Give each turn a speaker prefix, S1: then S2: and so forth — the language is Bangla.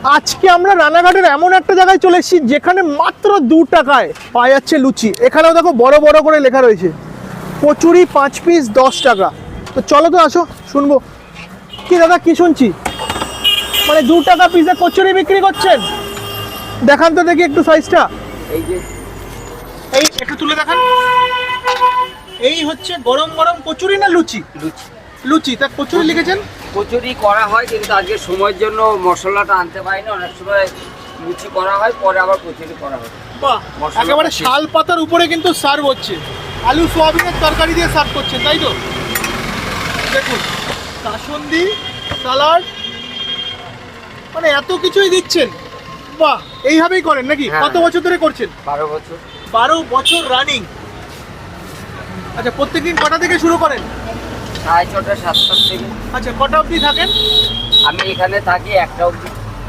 S1: আজকে আমরা রানাঘাটের এমন একটা জায়গায় চলে এসেছি যেখানে মাত্র 2 টাকায় পাওয়া যাচ্ছে লুচি। এখানেও দেখো বড় বড় করে লেখা রয়েছে কচুরি 5 পিস 10 টাকা। তো চলো তো আসো শুনবো। কি দাদা কি শুনছি, মানে 2 টাকা পিসে কচুরি বিক্রি করছেন? দেখান তো দেখি একটু সাইজটা।
S2: এই যে
S1: এই একটু তুলে দেখান। এই হচ্ছে গরম গরম কচুরি না লুচি?
S2: লুচি
S1: লুচি। তা কচুরি লিখেছেন?
S2: কচুরি করা হয়, কিন্তু আজকে সময়ের জন্য মশলাটা আনতে পারি না। অনেক সময় লুচি করা হয়, পরে আবার কচুরি করা হয়।
S1: বাহ,
S2: মশলা
S1: একেবারে
S2: কচুরি।
S1: শাল পাতার উপরে কিন্তু সার্ভ হচ্ছে। আলু সোয়াবিনের তরকারি দিয়ে সার্ভ করছেন, তাই তো? দেখুন, কাসুন্দি, সালাড, মানে এত কিছুই দিচ্ছেন। বাহ, এইভাবেই করেন নাকি?
S2: হ্যাঁ।
S1: কত বছর ধরে করছেন?
S2: 12 বছর।
S1: 12 বছর রানিং। আচ্ছা, প্রত্যেকদিন কটা থেকে শুরু করেন?
S2: 6:30 7টা থেকে।
S1: আচ্ছা, কটা অবধি থাকেন?
S2: আমি এখানে থাকি 1টা অবধি।